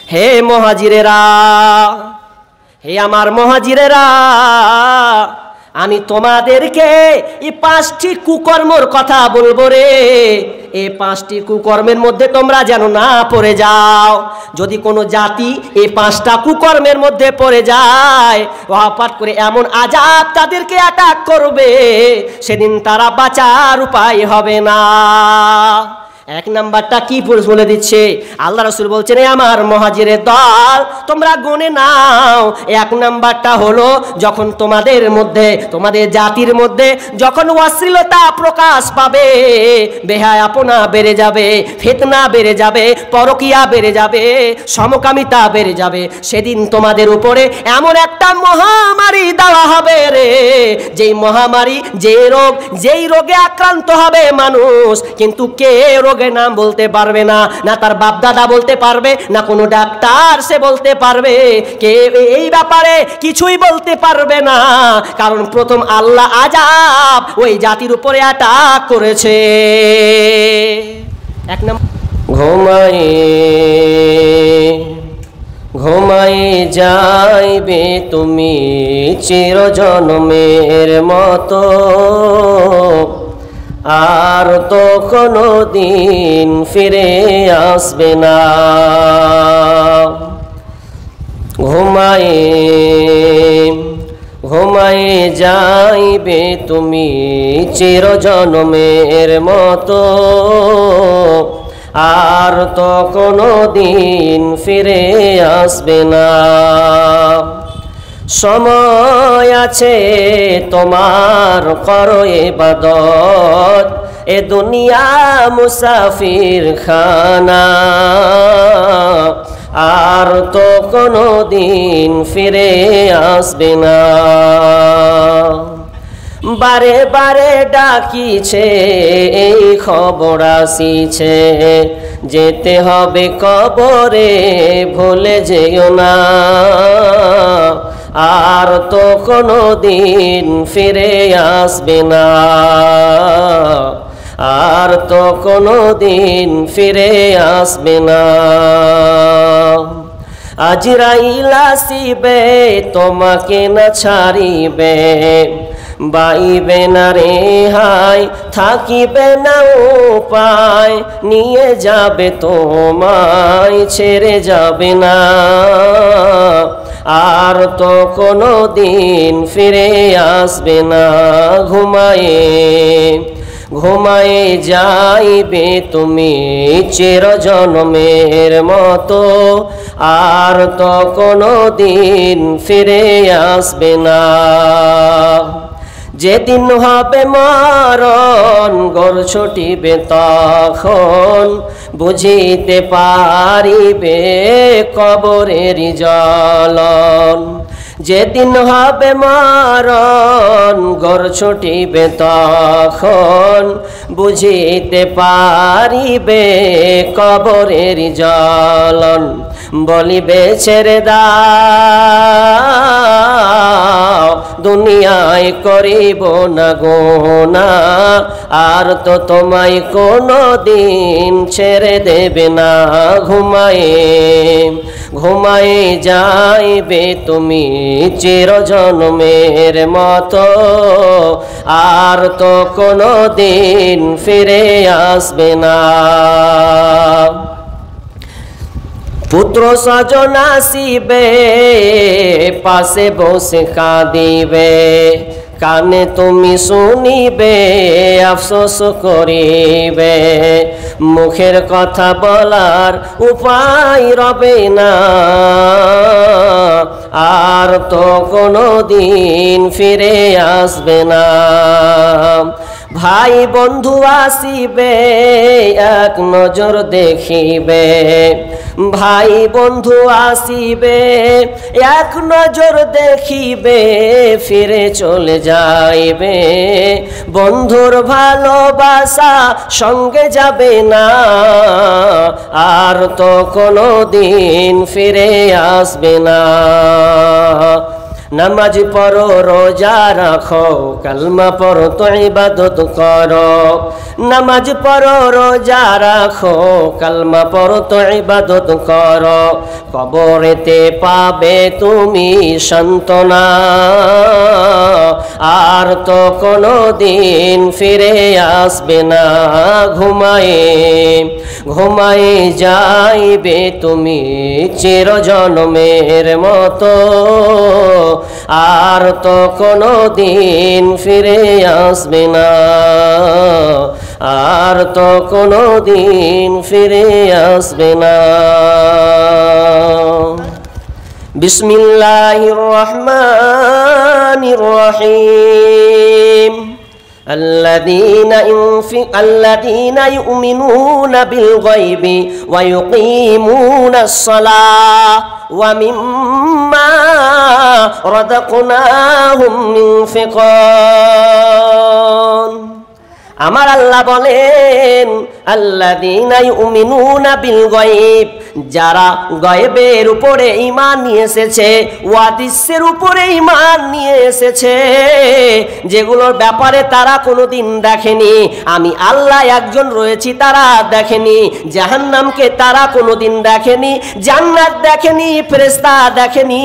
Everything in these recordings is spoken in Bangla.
হে মুহাজিরেরা, হে আমার মুহাজিরেরা, আমি তোমাদেরকে এই 5টি কুকর্মের কথা বলবো রে। এই 5টি কুকর্মের মধ্যে তোমরা যেন না পড়ে যাও। যদি কোনো জাতি এই 5টা কুকর্মের মধ্যে পড়ে যায়, হঠাৎ করে এমন আযাব তাদেরকে অ্যাটাক করবে, সেদিন তারা বাঁচার উপায় হবে না। 1 নাম্বারটা কি বলে দিচ্ছে আল্লাহ রাসূল বলছেন, আমার মুহাজিরের দল তোমরা গুনে নাও। 1 নাম্বারটা হলো, যখন তোমাদের মধ্যে, তোমাদের জাতির মধ্যে যখন অশ্লীলতা প্রকাশ পাবে, বেহায়াপনা বেড়ে যাবে, ফিতনা বেড়ে যাবে, পরকিয়া বেড়ে যাবে, সমকামিতা বেড়ে যাবে, সেদিন তোমাদের উপরে এমন একটা মহামারী দেওয়া হবে রে, যেই মহামারী, যেই রোগে আক্রান্ত হবে মানুষ, কিন্তু কে রোগের নাম বলতে পারবে না, না তার বাপ দাদা বলতে পারবে, না কোনো ডাক্তার সে বলতে পারবে, কে এই ব্যাপারে কিছুই বলতে পারবে না। কারণ প্রথম আল্লাহ আযাব ওই জাতির উপরে অ্যাটাক করেছে। 1 নম্বর, ঘুমায়ে যাইবে তুমি চিরজন্মের মতো, আর তো কোনো দিন ফিরে আসবে না। ঘুমায়ে যাইবে তুমি চিরজন্মের মতো, আর তো কোনো দিন ফিরে আসবে না। সময় আছে তোমার, করো ইবাদত, এ দুনিয়া মুসাফির খানা, আর তো কোনো দিন ফিরে আসবে না। বারে বারে ডাকিছে, এই খবর আসিছে, যেতে হবে কবরে, ভুলে যেও না, আর তো কোনো দিন ফিরে আসবে না, আর তো কোনো দিন ফিরে আসবে না। আজরাইল আসিবে, তোমাকে না ছাড়িবে, বাইবে না রেহাই, থাকিবে না উপায়, নিয়ে যাবে তোমায়, ছেড়ে যাবে না, আর তো কোনো দিন ফিরে আসবে না। ঘুমায়ে যাইবে তুমি চিরজন্মের মতো, আর তো কোনো দিন ফিরে আসবে না। যেদিন হবে মরণ, গড় ছুটিবে তখন, বুঝিতে পারিবে কবরের জ্বলন। যেদিন হবে মরণ, গড় ছুটিবে তখন, বুঝিতে পারিবে কবরের জ্বলন। বলিবে ছেড়ে দাও, দুনিয়ায় করিব না গোনা, আর তো তোমায় কোনো দিন ছেড়ে দেবে না। ঘুমায়ে যাইবে তুমি চিরজন্মের মতো, আর তো কোনো দিন ফিরে আসবে না। পুত্র স্বজন আসিবে, পাশে বসে কাঁদিবে, কানে তুমি শুনিবে, আফসোস করিবে, মুখের কথা বলার উপায় রবে না, আর তো কোনো দিন ফিরে আসবে না। ভাই বন্ধু আসিবে, এক নজর দেখিবে, ভাই বন্ধু আসিবে, এক নজর দেখিবে, ফিরে চলে যাইবে, বন্ধুর ভালোবাসা সঙ্গে যাবে না, আর তো কোনো দিন ফিরে আসবে না। নামাজ পড়ো রোজা রাখো কালমা পড়ো তো ইবাদত করো নামাজ পড়ো রোজা রাখো কালমা পড়ো তো ইবাদত করো কবরেতে পাবে তুমি সান্ত্বনা আর তো কোনো দিন ফিরে আসবে না ঘুমায়ে ঘুমায়ে যাইবে তুমি চিরজন্মের মতো আর তো কোনো দিন ফিরে আসবে না আর তো কোনো দিন ফিরে আসবে না বিসমিল্লাহির রহমানির রহিম الذين يؤمنون بالغيب ويقيمون الصلاة ومما رزقناهم ينفقون আমার আল্লাহ বলেন আল্লাযীনা ইউমিনুনা বিল গায়ব যারা গায়বের উপরে ঈমান নিয়ে এসেছে ওয়াদিসের উপরে ঈমান নিয়ে এসেছে যেগুলোর ব্যাপারে তারা কোনোদিন দেখেনি আমি আল্লাহ একজন রয়েছি তারা দেখেনি জাহান্নামকে তারা কোনোদিন দেখেনি জান্নাত দেখেনি ফেরেশতা দেখেনি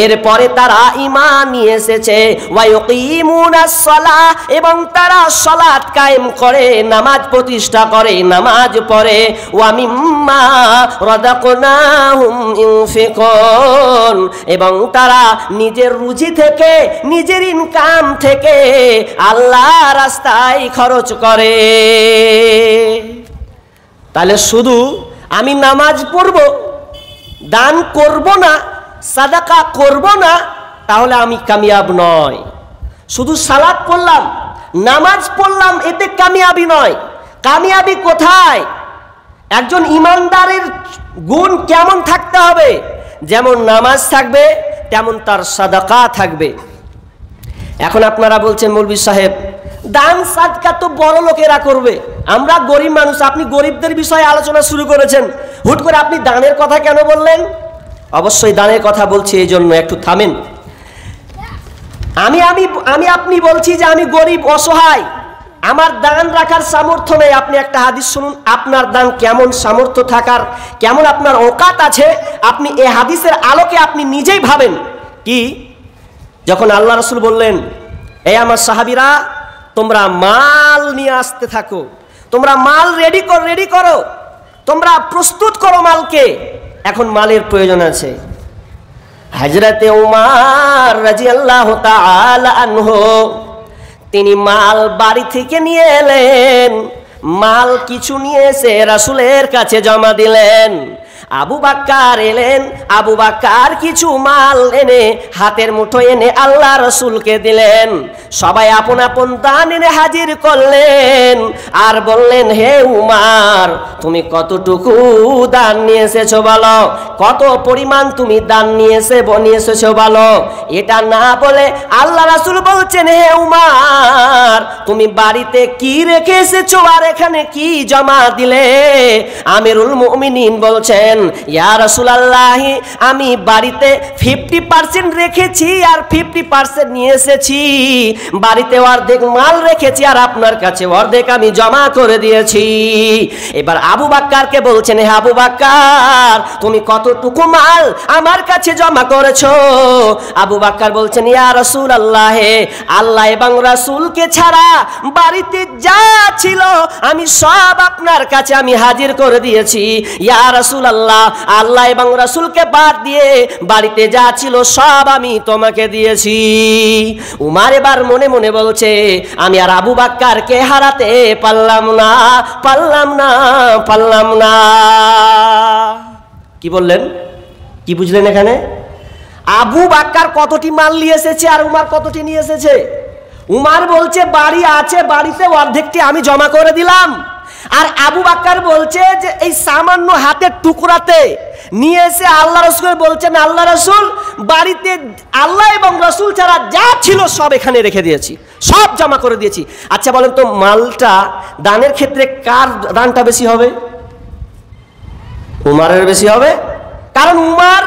এরপরে তারা ঈমান নিয়ে এসেছে ওয়া ইউকিমুনাস সালাহ এবং তারা সালাত কায়েম করে নামাজ প্রতিষ্ঠা করে নামাজ পড়ে ওয়া মিম্মা রাযাকনাহুম ইনফিকুন এবং তারা নিজের রুজি থেকে নিজের ইনকাম থেকে আল্লাহর রাস্তায় খরচ করে তাহলে শুধু আমি নামাজ পড়ব দান করব না সাদাকা করব না তাহলে আমি কামিয়াব নয় শুধু সালাত পড়লাম নামাজ পড়লাম এতে কামিয়াবি নয় কামিয়াবি কোথায় একজন ঈমানদারের গুণ কেমন থাকতে হবে যেমন নামাজ থাকবে তেমন তার সাদাকা থাকবে এখন আপনারা বলছেন মৌলভী সাহেব দান সাদকা তো বড় লোকেরা করবে আমরা গরিব মানুষ আপনি গরিবদের বিষয়ে আলোচনা শুরু করেছেন হুট করে আপনি দানের কথা কেন বললেন অবশ্যই দানের কথা বলছি এই জন্য একটু থামেন আমি আপনি বলছি যে আমি গরিব অসহায় আমার দান রাখার সামর্থ্য নেই আপনি একটা হাদিস শুনুন আপনার দান কেমন সামর্থ্য থাকার কেমন আপনার ওকাত আছে আপনি এই হাদিসের আলোকে আপনি নিজেই ভাবেন কি যখন আল্লাহ রাসূল বললেন এই আমার সাহাবীরা তোমরা মাল নিয়ে আসতে থাকো তোমরা মাল রেডি করো তোমরা প্রস্তুত করো মালকে এখন মালের প্রয়োজন আছে হযরতে উমর রাদিয়াল্লাহু তাআলা আনহু তিনি মাল বাড়ি থেকে নিয়ে এলেন মাল কিছু নিয়ে এসে রাসূলের কাছে জমা দিলেন আবু বকর এলেন আবু বকর কিছু মাল এনে হাতের মুঠোয় এনে আল্লাহ রাসূলকে দিলেন সবাই আপন আপন দান এনে হাজির করলেন আর বললেন হে উমর তুমি কতটুকু দান নিয়ে এসেছো বলো কত পরিমাণ তুমি দান নিয়ে এসেছো বলো এটা না বলে আল্লাহ রাসূল বলছেন হে উমর তুমি বাড়িতে কি রেখে এসেছো আর এখানে কি জমা দিলে আমিরুল মুমিনিন বলছেন ইয়া রাসূলুল্লাহ আমি বাড়িতে 50% রেখেছি আর 50% নিয়ে এসেছি বাড়িতে অর্ধেক মাল রেখেছি আর আপনার কাছে অর্ধেক আমি জমা করে দিয়েছি এবার আবু বকরকে বলছেন হে আবু বকর তুমি কতটুকু মাল আমার কাছে জমা করেছো আবু বকর বলছেন ইয়া রাসূলুল্লাহ আল্লাহ এবং রাসূলকে ছাড়া বাড়িতে যা ছিল আমি সব আপনার কাছে আমি হাজির করে দিয়েছি ইয়া রাসূলুল্লাহ আল্লাহ এবং রাসূলকে বাদ দিয়ে বাড়িতে যা ছিল সব আমি তোমাকে দিয়েছি উমর এবার মনে মনে বলছে আমি আর আবু বকরকে হারাতে পারলাম না কি বললেন কি বুঝলেন এখানে আবু বকর কতটি মাল নিয়ে এসেছে আর উমর কতটি নিয়ে এসেছে উমর বলছে বাড়ি আছে বাড়িতে অর্ধেকটি আমি জমা করে দিলাম আর আবু বকর বলছে যে এই সামান্য হাতের টুকরাতে নিয়ে এসে আল্লাহ রাসূল বলছেন আল্লাহ রাসূল বাড়িতে আল্লাহ এবং রাসূল ছাড়া যা ছিল সব এখানে রেখে দিয়েছি সব জমা করে দিয়েছি আচ্ছা বলেন তো মালটা দানের ক্ষেত্রে কার দানটা বেশি হবে উমরের বেশি হবে কারণ উমর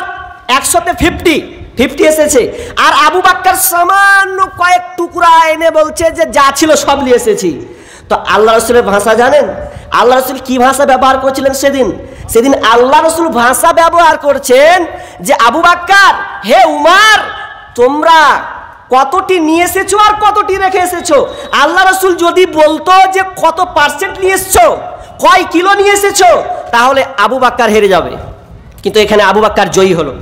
100-তে 50 50 এসেছে। আর আবু বকর সামান্য কয়েক টুকরা এনে বলছে যে যা ছিল সব নিয়ে এসেছি। তো আল্লাহ রসুলের ভাষা জানেন? আল্লাহ রসুল কি ভাষা ব্যবহার করছিলেন সেদিন আল্লাহ রসুল ভাষা ব্যবহার করছেন যে আবু বকর, হে উমর, তোমরা কতটি নিয়ে এসেছো আর কতটি রেখে এসেছো। আল্লাহ রসুল যদি বলতো যে কত পার্সেন্ট নিয়ে এসেছো, কয় কিলো নিয়ে এসেছো, তাহলে আবু বকর হেরে যাবে। কিন্তু এখানে আবু বকর জয়ী হলো।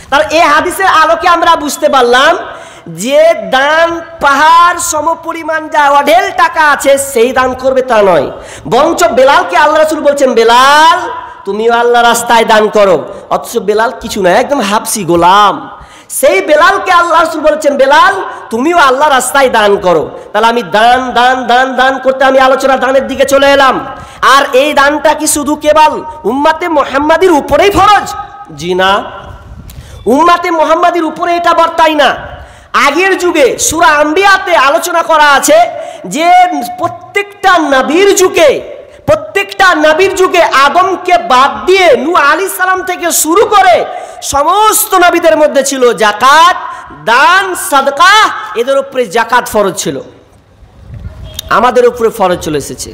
তাহলে এই হাদিসের আলোকে আমরা বুঝতে পারলাম যে দান পাহাড় সমপরিমাণ যা অঢেল টাকা আছে সেই দান করবে তা নয়, বরঞ্চ বেলালকে আল্লাহ রাসূল বলছেন, বেলাল তুমিও আল্লাহ রাস্তায় দান করো। অথচ বেলাল কিছু না, একদম হাবশি গোলাম। সেই বেলালকে আল্লাহ রাসূল বলছেন, বেলাল তুমিও আল্লাহ রাস্তায় দান করো। তাহলে আমি দান দান দান দান করতে আমি আলোচনা দানের দিকে চলে এলাম। আর এই দানটা কি শুধু কেবল উম্মতে মুহাম্মাদির উপরেই ফরজ? জি না, উম্মতে মুহাম্মাদির উপরে এটা বর্তায় না। আগের যুগে সূরা আম্বিয়াতে আলোচনা করা আছে যে প্রত্যেকটা নবীর যুগে আদমকে বাদ দিয়ে নূহ আলাইহিস সালাম থেকে শুরু করে সমস্ত নবীদের মধ্যে ছিল যাকাত, দান, সাদকা, এদের উপরে যাকাত ফরজ ছিল। আমাদের উপরে ফরজ চলে এসেছে।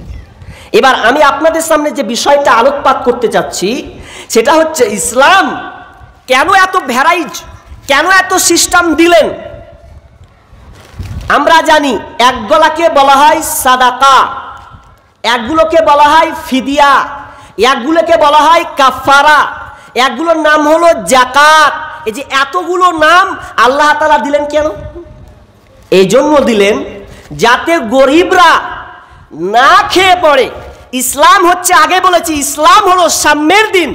এবার আমি আপনাদের সামনে যে বিষয়টা আলোকপাত করতে চাচ্ছি সেটা হচ্ছে ইসলাম কেন এত ভ্যারাইজ, কেন এত সিস্টেম দিলেন। আমরা জানি একগুলোকে বলা হয় সাদাকা, একগুলোকে বলা হয় ফিদিয়া, একগুলোকে বলা হয় কাফারা, একগুলোর নাম হলো যাকাত। এই যে এতগুলো নাম আল্লাহ তাআলা দিলেন কেন? এই জন্য দিলেন যাতে গরিবরা না খেয়ে পড়ে। ইসলাম হচ্ছে, আগে বলেছি, ইসলাম হলো সাম্যের দিন।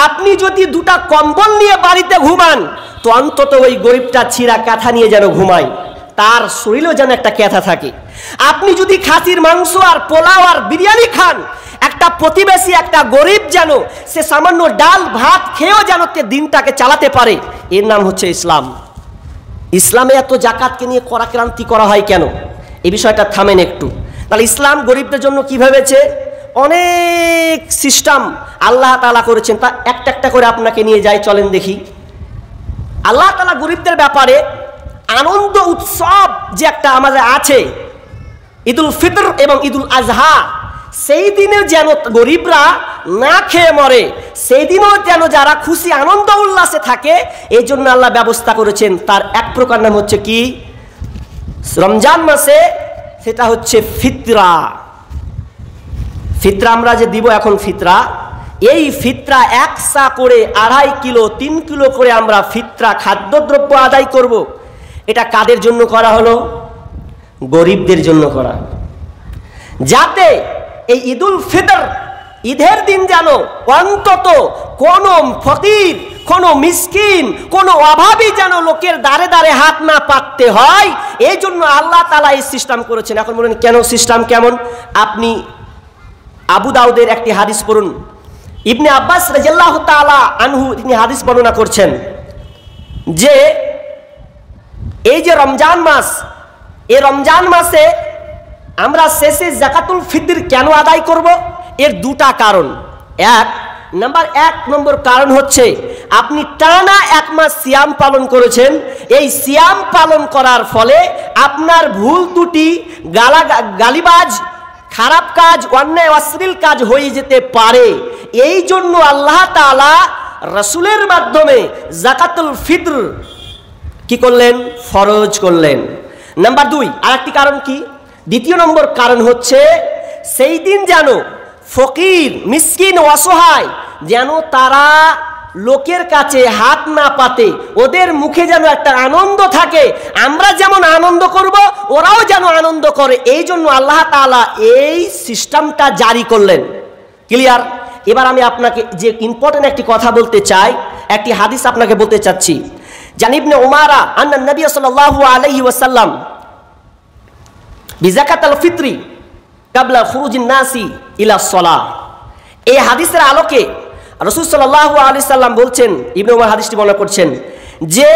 আপনি যদি দুটা কম্বল নিয়ে বাড়িতে ঘুমান তো অন্তত ওই গরিবটা ছিঁড়া কাঁথা নিয়ে যেন ঘুমায়, তার শরীরেও যেন একটা ক্যাথা থাকে। আপনি যদি খাসির মাংস আর পোলাও আর বিরিয়ানি খান, একটা প্রতিবেশী, একটা গরিব যেন সে সামান্য ডাল ভাত খেয়েও যেন দিনটাকে চালাতে পারে। এর নাম হচ্ছে ইসলাম। ইসলামে এত জাকাতকে নিয়ে কড়াক্রান্তি করা হয় কেন? এই বিষয়টা থামেন একটু। তাহলে ইসলাম গরিবদের জন্য কি ভেবেছে? অনেক সিস্টেম আল্লাহ তাআলা করেছেন। তা একটা একটা করে আপনাকে নিয়ে যাই, চলেন দেখি। আল্লাহ তাআলা গরিবদের ব্যাপারে আনন্দ উৎসব যে একটা আমাদের আছে, ঈদুল ফিতর এবং ঈদুল আজহা, সেই দিনে যেন গরিবরা না খেয়ে মরে, সেই দিনও যেন যারা খুশি আনন্দ উল্লাসে থাকে, এই জন্য আল্লাহ ব্যবস্থা করেছেন। তার এক প্রকার নাম হচ্ছে কি? রমজান মাসে সেটা হচ্ছে ফিতরা। ফিতরা আমরা যে দিব এখন ফিতরা, এই ফিতরা একসা করে 2.5 কিলো 3 কিলো করে আমরা ফিতরা খাদ্যদ্রব্য আদায় করব। এটা কাদের জন্য করা হলো? গরিবদের জন্য করা, যাতে এই ঈদুল ফিতর, ঈদের দিন যেন অন্তত কোন ফকির, কোন মিসকিন, কোন অভাবী যেন লোকের দ্বারে দ্বারে হাত না পাততে হয়। এই জন্য আল্লাহ তাআলা এই সিস্টেম করেছেন। এখন বলেন কেন সিস্টেম কেমন? আপনি আবু দাউদের একটি হাদিস পড়ুন। ইবনে আব্বাস রাদিয়াল্লাহু তাআলা আনহু তিনি হাদিস বর্ণনা করছেন যে এই যে রমজান মাস, এই রমজান মাসে আমরা শেষে যাকাতুল ফিতর কেন আদায় করব? এর দুটা কারণ। এক নম্বর কারণ হচ্ছে আপনি টানা 1 মাস সিয়াম পালন করেছেন। এই সিয়াম পালন করার ফলে আপনার ভুল ত্রুটি, গালিবাজ, খারাপ কাজ, অন্যায় অশ্লীল কাজ হয়ে যেতে পারে। এই জন্য আল্লাহ তাআলা রাসূলের মাধ্যমে যাকাতুল ফিতর কি করলেন? ফরজ করলেন। নাম্বার 2, আরেকটি কারণ কি? দ্বিতীয় নম্বর কারণ হচ্ছে সেই দিন যেন ফকির, মিসকিন, অসহায় যেন তারা লোকের কাছে হাত না পাতে, ওদের মুখে যেন একটা আনন্দ থাকে। আমরা যেমন আনন্দ করব, ওরাও যেন আনন্দ করে। এই জন্য আল্লাহ তাআলা এই সিস্টেমটা জারি করলেন। ক্লিয়ার? এবার আমি আপনাকে যে ইম্পর্টেন্ট একটি কথা বলতে চাই, একটি হাদিস আপনাকে বলতে চাচ্ছি। জান ইবনে উমারা আন্না নবী সাল্লাল্লাহু আলাইহি ওয়াসাল্লাম বিযাকাতুল ফিতরি ক্বাবলা খুরুজিন নাসি ইলা সলাহ। এই হাদিসের আলোকে রাসূল সাল্লাল্লাহু আলাইহি সাল্লাম বলছেন, ইবনে উমার হাদিসটি বর্ণনা করছেন যে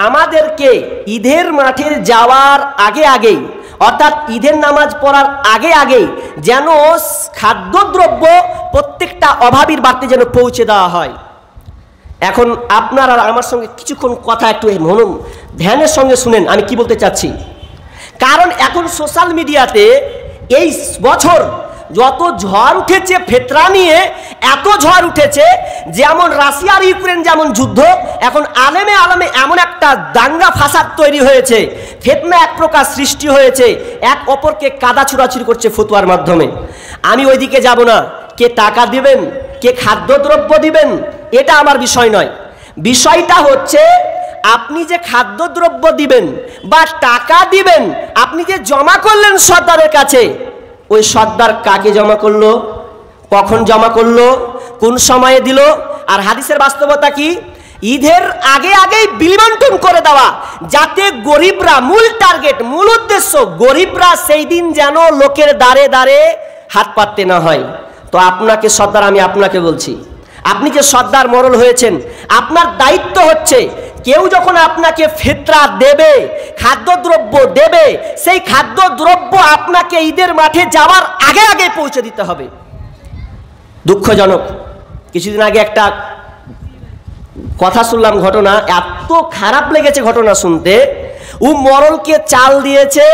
আমাদেরকে ঈদের মাঠে যাওয়ার আগেই, অর্থাৎ ঈদের নামাজ পড়ার আগেই যেন খাদ্যদ্রব্য প্রত্যেকটা অভাবীর বাড়িতে যেন পৌঁছে দেওয়া হয়। এখন আপনারা আমার সঙ্গে কিছুক্ষণ কথা একটু ধ্যানের সঙ্গে শুনেন আমি কি বলতে চাচ্ছি। কারণ এখন সোশ্যাল মিডিয়াতে এই বছর যত ঝড় উঠেছে ফেতরা নিয়ে, এত ঝড় উঠেছে, যেমন রাশিয়া আর ইউক্রেন যেমন যুদ্ধ, এখন আলেমে আলেমে এমন একটা দাঙ্গা ফাসাদ তৈরি হয়েছে, ফিতনা এক প্রকার সৃষ্টি হয়েছে, এক অপরকে কাদা ছুড়াছুড়ি করছে ফতোয়ার মাধ্যমে। আমি ওইদিকে যাব না, কে টাকা দিবেন, কে খাদ্যদ্রব্য দিবেন, এটা আমার বিষয় নয়। বিষয়টা হচ্ছে আপনি যে খাদ্যদ্রব্য দিবেন বা টাকা দিবেন, আপনি যে জমা করলেন সর্দারের কাছে, ওই সর্দার কাকে জমা করলো, কখন জমা করলো, কোন সময়ে দিল। আর হাদিসের বাস্তবতা কি, ঈদের আগে আগেই বিলি বন্টন করে দেওয়া, যাতে গরিবরা, মূল টার্গেট, মূল উদ্দেশ্য, গরিবরা সেই দিন যেন লোকের দ্বারে দ্বারে হাত পাততে না হয়। তো আপনাকে সর্দার, আমি আপনাকে বলছি, আপনি যে সর্দার মোড়ল হয়েছেন, আপনার দায়িত্ব হচ্ছে কেউ যখন আপনাকে ফিতরা দেবে, খাদ্যদ্রব্য দেবে, সেই খাদ্যদ্রব্য আপনাকে ঈদের মাঠে যাওয়ার আগে আগে পৌঁছে দিতে হবে। দুঃখজনক, কিছুদিন আগে একটা কথা শুনলাম, ঘটনা এত খারাপ লেগেছে ঘটনা শুনতে। ও মোড়লকে চাল দিয়েছে,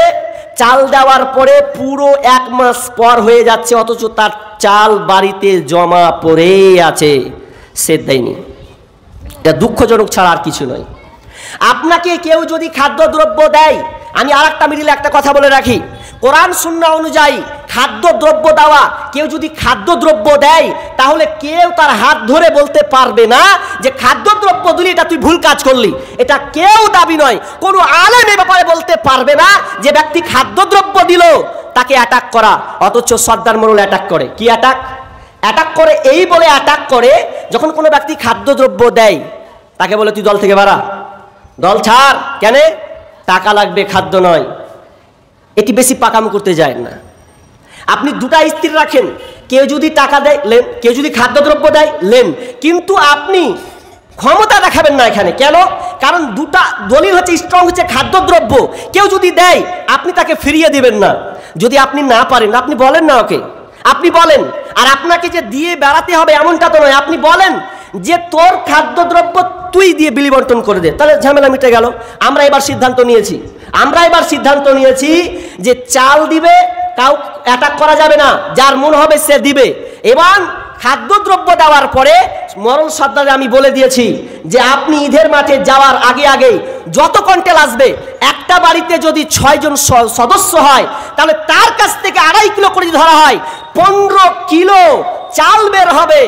চাল দেওয়ার পরে পুরো 1 মাস পর হয়ে যাচ্ছে, অথচ তার চাল বাড়িতে জমা পড়ে আছে, সে দেয়নি। এটা দুঃখজনক ছাড়া আর কিছু নয়। আপনাকে কেউ যদি খাদ্যদ্রব্য দেয়, আমি আর একটা মিডিলে একটা কথা বলে রাখি, কোরআন সুন্নাহ অনুযায়ী খাদ্যদ্রব্য দেওয়া, কেউ যদি খাদ্যদ্রব্য দেয় তাহলে কেউ তার হাত ধরে বলতে পারবে না যে খাদ্যদ্রব্য দিলি এটা তুই ভুল কাজ করলি। এটা কেউ দাবি নয়, কোনো আলেম এ ব্যাপারে বলতে পারবে না যে ব্যক্তি খাদ্যদ্রব্য দিল তাকে অ্যাটাক করা। অথচ সর্দার মোড়ল অ্যাটাক করে। কি অ্যাটাক করে? এই বলে অ্যাটাক করে, যখন কোনো ব্যক্তি খাদ্যদ্রব্য দেয় তাকে বলে তুই দল থেকে বাড়া, দল ছাড়। কেন? টাকা লাগবে, খাদ্য নয়। এটি বেশি পাকাম করতে যায় না। আপনি দুটা স্ত্রী রাখেন, কেউ যদি টাকা দেয় লেন, কেউ যদি খাদ্যদ্রব্য দেয় লেন, কিন্তু আপনি ক্ষমতা দেখাবেন না এখানে। কেন? কারণ দুটা দলিল হচ্ছে, স্ট্রং হচ্ছে খাদ্যদ্রব্য। কেউ যদি দেয় আপনি তাকে ফিরিয়ে দিবেন না। যদি আপনি না পারেন, আপনি বলেন না ওকে, আপনি বলেন। আর আপনাকে যে দিয়ে বেড়াতে হবে এমনটা তো নয়, আপনি বলেন যে তোর খাদ্যদ্রব্য তুই দিয়ে বিলি বন্টন করে দে, তাহলে ঝামেলা মিটে গেল। আমরা এবার সিদ্ধান্ত নিয়েছি যে চাল দিবে, কাউ অ্যাটাক করা যাবে না, যার মন হবে সে দিবে। এবং খাদ্যদ্রব্য দেওয়ার পরে মোড়ল সর্দারে আমি বলে দিয়েছি যে আপনি ঈদের মাঠে যাওয়ার আগে আগে যত কন্টেল আসবে, একটা বাড়িতে যদি 6 জন সদস্য হয় তাহলে তার কাছ থেকে 2.5 কিলো করে ধরা হয়, 15 কিলো চাল বের হবে।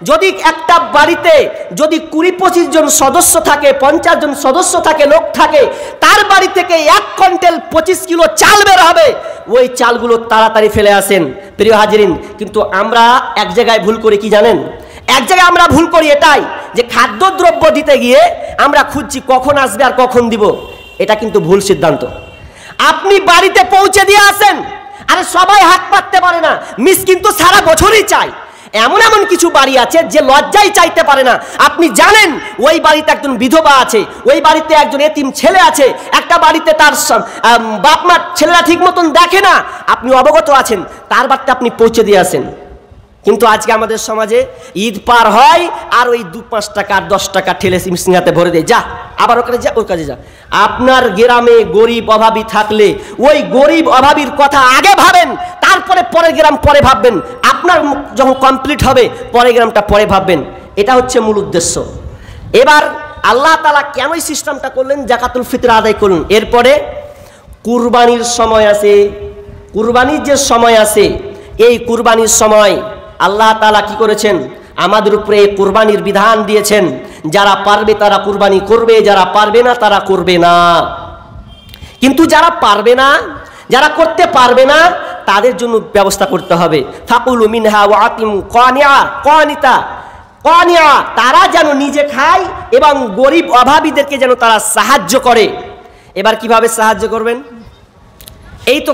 যদি একটা বাড়িতে যদি 20-25 জন সদস্য থাকে, 50 জন সদস্য থাকে, লোক থাকে, তার বাড়ি থেকে 1 কুইন্টাল 25 কিলো চাল বের হবে। ওই চালগুলো তাড়াতাড়ি ফেলে আসেন। প্রিয় হাজিরিন, কিন্তু আমরা এক জায়গায় ভুল করি, কি জানেন? এক জায়গায় আমরা ভুল করি এটাই যে খাদ্যদ্রব্য দিতে গিয়ে আমরা খুঁজছি কখন আসবে আর কখন দিব। এটা কিন্তু ভুল সিদ্ধান্ত। আপনি বাড়িতে পৌঁছে দিয়ে আসেন। আরে সবাই হাত পাততে পারে না, মিস কিন্তু সারা বছরই চাই। এমন এমন কিছু বাড়ি আছে যে লজ্জায় চাইতে পারে না। আপনি জানেন ওই বাড়িতে একজন বিধবা আছে, ওই বাড়িতে একজন এতিম ছেলে আছে, একটা বাড়িতে তার বাপ মা ছেলেরা ঠিক মতন দেখে না, আপনি অবগত আছেন, তার বাড়িতে আপনি পৌঁছে দিয়ে আসেন। কিন্তু আজকে আমাদের সমাজে ঈদ পার হয় আর ওই 2-5 টাকা 10 টাকা ঠেলে সিংহাতে ভরে দেয়, যা আবার ওখানে যা, ওর কাছে যা। আপনার গ্রামে গরিব অভাবী থাকলে ওই গরিব অভাবীর কথা আগে ভাবেন, তারপরে পরের গ্রাম পরে ভাববেন। আপনার যখন কমপ্লিট হবে পরের গ্রামটা পরে ভাববেন। এটা হচ্ছে মূল উদ্দেশ্য। এবার আল্লাহ তাআলা কেন এই সিস্টেমটা করলেন? জাকাতুল ফিতর আদায় করুন। এরপরে কুরবানির সময় আছে। কুরবানির যে সময় আছে, এই কুরবানির সময় আল্লাহ তাআলা কি করেছেন? আমাদের উপরে কুরবানির বিধান দিয়েছেন। যারা পারবে তারা কুরবানি করবে, যারা পারবে না তারা করবে না। কিন্তু যারা পারবে না, যারা করতে পারবে না, তাদের জন্য ব্যবস্থা করতে হবে। ফাকুলু মিনহা ওয়া আতিমু কানিয়া, তারা যেন নিজে খায় এবং গরিব অভাবীদেরকে যেন তারা সাহায্য করে। এবার কিভাবে সাহায্য করবেন? এই তো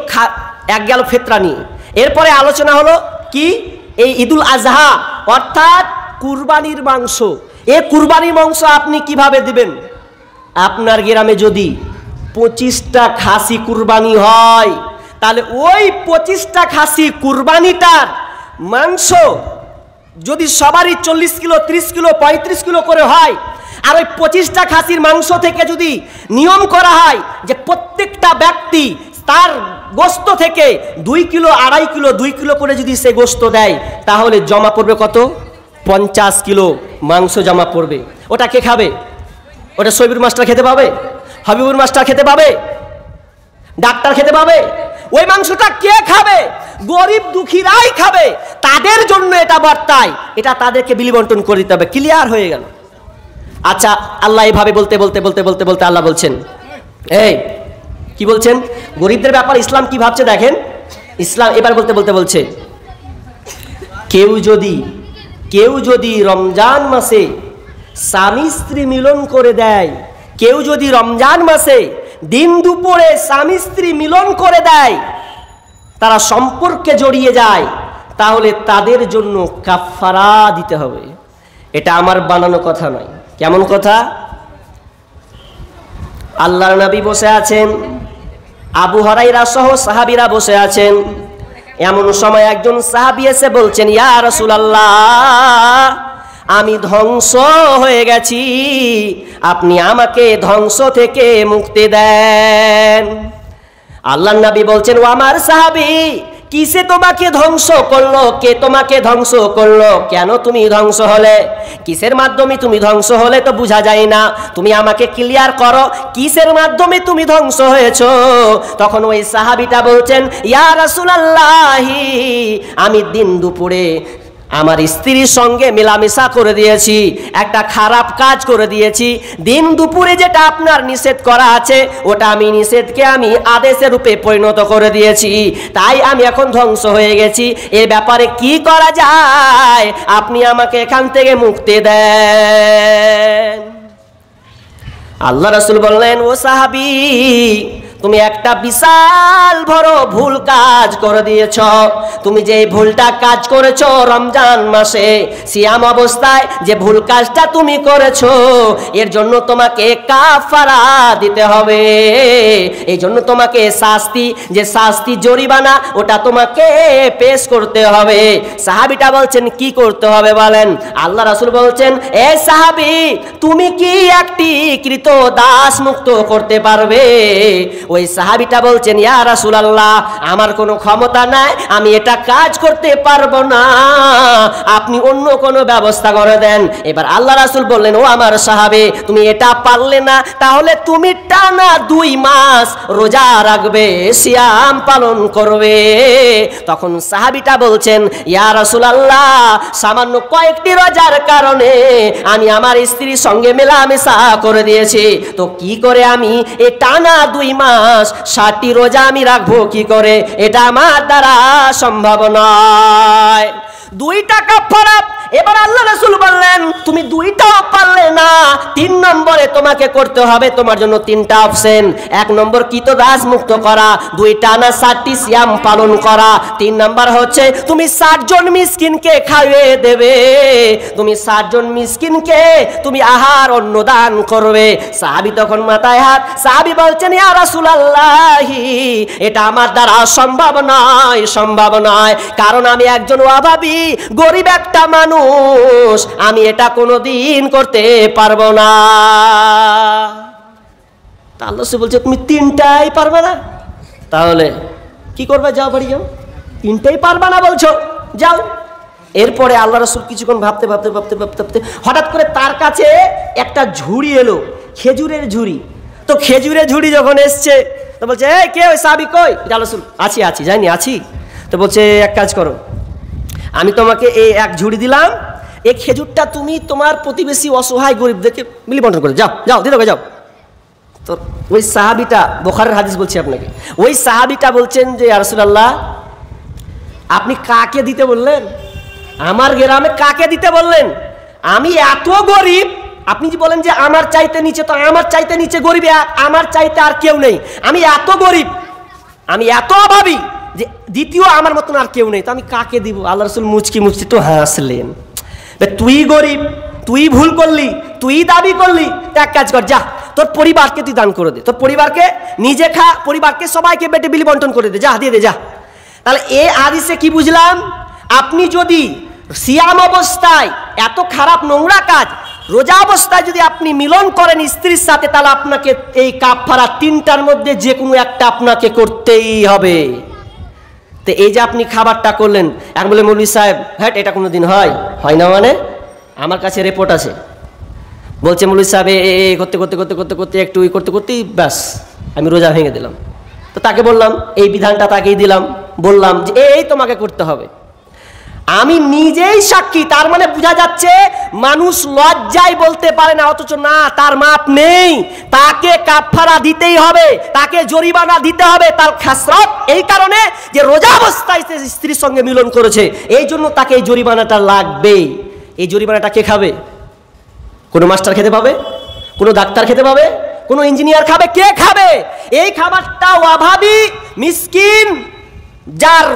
এক গেল ফিতরা নিয়ে। এরপরে আলোচনা হলো কি? এই ঈদুল আজহা অর্থাৎ কুরবানির মাংস। এই কুরবানির মাংস আপনি কিভাবে দিবেন? আপনার গ্রামে যদি 25টা খাসি কুরবানি হয়, তাহলে ওই 25টা খাসি কুরবানিটার মাংস যদি সবারই 40 কিলো 30 কিলো 35 কিলো করে হয়, আর ওই 25টা খাসির মাংস থেকে যদি নিয়ম করা হয় যে প্রত্যেকটা ব্যক্তি তার গোস্ত থেকে 2 কিলো 2.5 কিলো 2 কিলো করে যদি সে গোস্ত দেয়, তাহলে জমা পড়বে কত? 50 কিলো মাংস জমা পড়বে। ওটা কে খাবে? ওটা সবির মাস্টার খেতে পাবে? হাবিবুর মাস্টার খেতে পাবে? ডাক্তার খেতে পাবে? ওই মাংসটা কে খাবে? গরিব দুঃখীরাই খাবে। তাদের জন্য এটা বর্তায়, এটা তাদেরকে বিলি বন্টন করে দিতে হবে। ক্লিয়ার হয়ে গেল? আচ্ছা, আল্লাহ এইভাবে বলতে বলতে বলতে বলতে বলতে আল্লাহ বলছেন, এই কি বলছেন? গরিবদের ব্যাপার ইসলাম কি ভাবছে দেখেন। ইসলাম এবার বলতে বলতে বলছে, কেউ যদি রমজান মাসে স্বামী স্ত্রী মিলন করে দেয়, কেউ যদি রমজান মাসে দিন দুপুরে স্বামী স্ত্রী মিলন করে দেয়, তারা সম্পর্কে জড়িয়ে যায়, তাহলে তাদের জন্য কাফারা দিতে হবে। এটা আমার বানানো কথা নয়। কেমন কথা? আল্লাহর নবী বসে আছেন, আবু হুরায়রা সহ সাহাবীরা বসে আছেন। এমন সময় একজন সাহাবী এসে বলছেন, ইয়া রাসূলুল্লাহ, আমি ধ্বংস হয়ে গেছি, আপনি আমাকে ধ্বংস থেকে মুক্তি দেন। আল্লাহর নবী বলছেন, ও আমার সাহাবী, কিসে তোমাকে ধ্বংস করলো? কে তোমাকে ধ্বংস করলো? কেন তুমি ধ্বংস হলে? কিসের মাধ্যমে তুমি ধ্বংস হলে তো বোঝা যায় না, তুমি আমাকে ক্লিয়ার করো, কিসের মাধ্যমে তুমি ধ্বংস হয়েছো? তখন ওই সাহাবীটা বলছেন, ইয়া রাসূলুল্লাহ, আমি দিন দুপুরে আমার স্ত্রীর সঙ্গে মেলামেশা করে দিয়েছি, একটা খারাপ কাজ করে দিয়েছি। দিন দুপুরে যেটা আপনার নিষেধ করা আছে, ওটা আমি নিষেধকে আমি আদেশের রূপে পরিণত করে দিয়েছি, তাই আমি এখন ধ্বংস হয়ে গেছি। এর ব্যাপারে কি করা যায়? আপনি আমাকে এখান থেকে মুক্তি দেন। আল্লাহ রাসূল বললেন, ও সাহাবী, তুমি একটা বিশাল বড় ভুল কাজ করে দিয়েছ। তুমি যে ভুলটা কাজ করেছো রমজান মাসে সিয়াম অবস্থায়, যে ভুল কাজটা তুমি করেছো, এর জন্য তোমাকে কাফারা দিতে হবে। এই জন্য তোমাকে শাস্তি, যে শাস্তি জরিমানা, ওটা তোমাকে পেশ করতে হবে। সাহাবীটা বলছেন, কি করতে হবে বলেন? আল্লাহ রাসূল বলছেন, এ সাহাবী, তুমি কি একটি কৃত দাস মুক্ত করতে পারবে? ওই সাহাবীটা বলছেন, ইয়া রাসূলুল্লাহ, আমার কোনো ক্ষমতা নাই, আমি এটা কাজ করতে পারবো না, আপনি অন্য কোনো ব্যবস্থা করে দেন। এবার আল্লাহ রাসূল বললেন, ও আমার সাহাবী, তুমি এটা পারলে না, তাহলে তুমি টানা 2 মাস রোজা রাখবে, সিয়াম পালন করবে। তখন সাহাবীটা বলছেন, ইয়া রাসূলুল্লাহ, সামান্য কয়েকটি রোজার কারণে আমি আমার স্ত্রীর সঙ্গে মেলামেশা করে দিয়েছি, তো কি করে আমি এই টানা 2 মাস 60টি রোজা আমি রাখবো কি করে? এটা আমার দ্বারা সম্ভব নয়। 2টা কাফারা। এবার আল্লাহ রাসূল বললেন, তুমি 2টাও পারলে না, 3 নম্বরে তোমাকে করতে হবে, তোমার জন্য 3টা অপশন। 1 নম্বর কৃতদাস মুক্ত করা, 2 টানা 60টি সিয়াম পালন করা, 3 নম্বর হচ্ছে তুমি 60 জন মিসকিনকে খাইয়ে দেবে, তুমি 60 জন মিসকিনকে তুমি আহার অন্ন দান করবে। সাহাবী তখন মাথায় হাত, সাহাবী বলছেন, ইয়া রাসূলুল্লাহ, এটা আমার দ্বারা সম্ভব নয়, সম্ভব নয়, কারণ আমি একজন অভাবী গরিব একটা মানুষ, আমি এটা কোনোদিন করতে পারবো না। তা আল্লাহ বলছে, তুমি 3টাই পারবে না, তাহলে কি করবে? যাও, বাড়ি যাও। 3টাই পারবে না বলছো, যাও। এরপরে আল্লাহ রাসূল কিছুক্ষণ ভাবতে ভাবতে ভাবতে ভাবতে ভাবতে হঠাৎ করে তার কাছে একটা ঝুড়ি এলো, খেজুরের ঝুড়ি। তো খেজুরের ঝুড়ি যখন এসছে, তো বলছে, এই কে? ওই সাহাবী কই? আল্লাহ রাসূল, আছি আছি, যাইনি, আছি। তো বলছে, এক কাজ করো, আমি তোমাকে এই 1 ঝুড়ি দিলাম, এই খেজুরটা তুমি তোমার প্রতিবেশী অসহায় গরিবদেরকে মিলি বন্টন করে যাও, যাও, দিতে যাও। তো ওই সাহাবীটা, বুখারীর হাদিস বলছি আপনাকে, ওই সাহাবীটা বলছেন যে, ইয়া রাসূলুল্লাহ, আপনি কাকে দিতে বললেন? আমার গ্রামে কাকে দিতে বললেন? আমি এত গরিব, আপনি যে বলেন যে আমার চাইতে নিচে, তো আমার চাইতে নিচে গরিব আমার চাইতে আর কেউ নেই। আমি এত গরিব, আমি এত অভাবী যে দ্বিতীয় আমার মতন আর কেউ নেই, তো আমি কাকে দিব? আল্লাহ রাসূল মুচকি মুচকি তো হাসলেন। তুই গরিব, তুই ভুল করলি, তুই দাবি করলি, এক কাজ কর, যা, তোর পরিবারকে তুই দান করে দে, তোর পরিবারকে নিজে খা, পরিবারকে সবাইকে বেটে বিলি বন্টন করে দে, যা, দিয়ে দে, যা। তাহলে এই হাদিসে কি বুঝলাম? আপনি যদি সিয়াম অবস্থায় এত খারাপ নোংরা কাজ, রোজা অবস্থায় যদি আপনি মিলন করেন স্ত্রীর সাথে, তাহলে আপনাকে এই কাফারা তিনটার মধ্যে যে কোনো একটা আপনাকে করতেই হবে। তো এই যে আপনি খাবারটা করলেন, এখন বলে মৌলভী সাহেব হ্যাঁ এটা কোনো দিন হয় না, মানে আমার কাছে রিপোর্ট আছে, বলছে মৌলভী সাহেব এ করতে করতে করতে করতে করতে একটু করতে করতেই ব্যাস আমি রোজা ভেঙে দিলাম। তো তাকে বললাম, এই বিধানটা তাকেই দিলাম, বললাম যে এই তোমাকে করতে হবে। আমি নিজেই সাক্ষী, তার মানে বোঝা যাচ্ছে মানুষ লজ্জায় বলতে পারে না, অথচ না তার মাপ নেই, তাকে কাফারা দিতেই হবে, তাকে জরিমানা দিতে হবে। তার খাসরত এই কারণে যে রোজা অবস্থায় সে স্ত্রীর সঙ্গে মিলন করেছে, এই জন্য তাকে এই জরিমানাটা লাগবেই। এই জরিমানাটা কে খাবে? কোনো মাস্টার খেতে পাবে? কোনো ডাক্তার খেতে পাবে? কোনো ইঞ্জিনিয়ার খাবে? কে খাবে? এই খাবারটা অভাবী মিসকিন, যার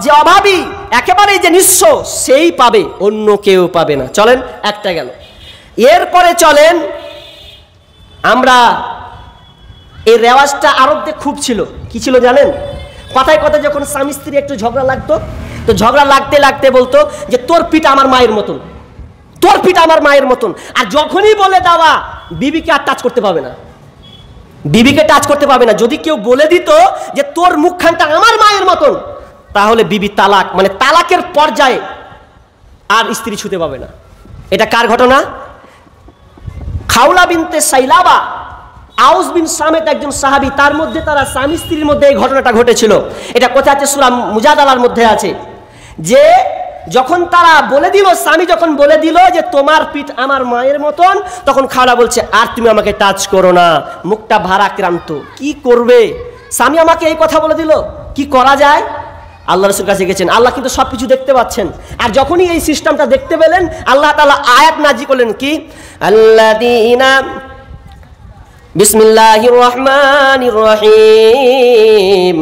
যে অভাবী একেবারে যে নিঃস্ব, সেই পাবে, অন্য কেউ পাবে না। চলেন একটা গেল, এরপরে চলেন আমরা এই রেওয়াজটা আরবতে খুব ছিল। কি ছিল জানেন? কথায় কথায় যখন স্বামী স্ত্রী একটু ঝগড়া লাগতো, তো ঝগড়া লাগতে লাগতে বলতো যে তোর পিঠ আমার মায়ের মতন, তোর পিঠ আমার মায়ের মতন। আর যখনই বলে দেওয়া, বিবিকে আর টাচ করতে পাবে না, বিবিকে টাচ করতে পাবে না। যদি কেউ বলে দিত যে তোর মুখখানটা আমার মায়ের মতন, তাহলে বিবি তালাক, মানে তালাকের পর্যায়ে আর স্ত্রী ছুতে পাবে না। এটা কার ঘটনা? খাওলা বিনতে সাইলাবা, আউস বিন সামেত একজন সাহাবী, তার মধ্যে তারা স্বামী স্ত্রীর মধ্যে এই ঘটনাটা ঘটেছিল। এটা কোথায় আছে? সূরা মুজাদালার মধ্যে আছে, যে যখন তারা বলে দিল, স্বামী যখন বলে দিল যে তোমার পিঠ আমার মায়ের মতন, তখন খাওলা বলছে আর তুমি আমাকে টাচ করো না, মুখটা ভারাক্রান্ত। কি করবে? স্বামী আমাকে এই কথা বলে দিল, কি করা যায়? আল্লাহ রাসূল কাছে গেছেন, আল্লাহ কিন্তু সবকিছু দেখতে পাচ্ছেন। আর যখনই এই সিস্টেমটা দেখতে পেলেন, আল্লাহ তাআলা আয়াত নাযিল করলেন, কি আল্লাযীনা বিসমিল্লাহির রহমানির রহিম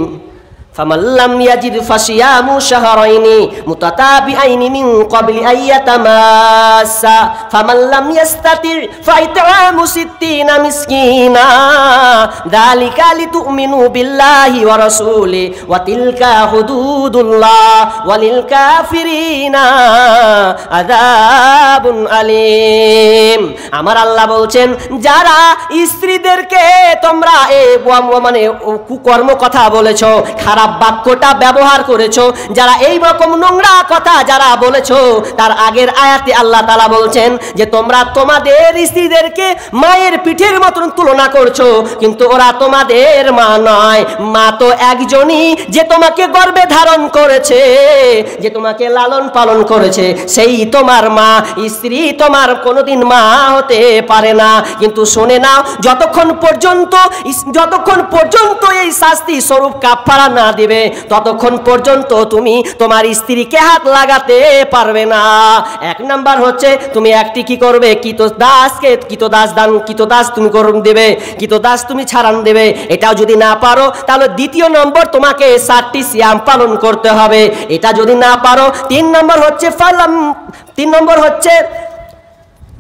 ফামান লাম ইয়াজিদ ফাসিয়ামু শাহরাইনি মুতাতাবিআইনি মিন ক্বাবলি আইয়াতামাসসা ফামান লাম ইস্তাতির ফাইতআমু সিত্তিনা মিসকিনা যালিকা লিতুমিনু বিল্লাহি ওয়া রাসূলি ওয়া তিলকা হুদুদুল্লাহ ওয়ালিল কাফিরিনা আযাবুন আলীম। আমার আল্লাহ বলছেন, যারা স্ত্রীদেরকে তোমরা মানে কুকর্ম কথা বলেছো, খারাপ বাক্যটা ব্যবহার করেছো, যারা এই রকম নোংরা কথা যারা বলেছো, তার আগের আয়াতে আল্লাহ তাআলা বলছেন যে তোমরা তোমাদের স্ত্রীদেরকে মায়ের পিঠের মতন তুলনা করছো, কিন্তু ওরা তোমাদের মা নয়। মা তো একজনই, যে তোমাকে গর্ভে ধারণ করেছে, যে তোমাকে লালন পালন করেছে, সেই তোমার মা। স্ত্রী তোমার কোনোদিন মা হতে পারে না। কিন্তু শুনে নাও, যতক্ষণ পর্যন্ত এই শাস্তি স্বরূপ কাফারা না দিবে, ততক্ষণ পর্যন্ত তুমি তোমার স্ত্রীকে হাত লাগাতে পারবে না। এক নাম্বার হচ্ছে তুমি একটি কি করবে, কিতদাস তুমি দেবে, কিতদাস তুমি ছাড়ান দেবে। এটাও যদি না পারো, তাহলে দ্বিতীয় নম্বর তোমাকে 7টি সিয়াম পালন করতে হবে। এটা যদি না পারো, 3 নম্বর হচ্ছে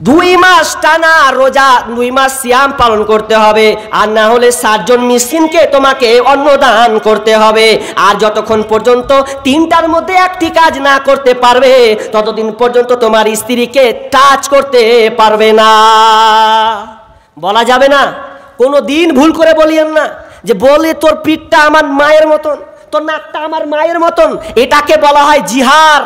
2 মাস টানা রোজা, 2 মাস সিয়াম পালন করতে হবে। আর না হলে 7 জন মিসকিনকে তোমাকে অন্নদান করতে হবে। আর যতক্ষণ পর্যন্ত 3টার মধ্যে একটি কাজ না করতে পারবে, ততদিন পর্যন্ত তোমার স্ত্রীকে টাচ করতে পারবে না, বলা যাবে না। কোনো দিন ভুল করে বলিয়েন না যে বলে তোর পিঠটা আমার মায়ের মতন, তোর নাকটা আমার মায়ের মতন। এটাকে বলা হয় জিহার,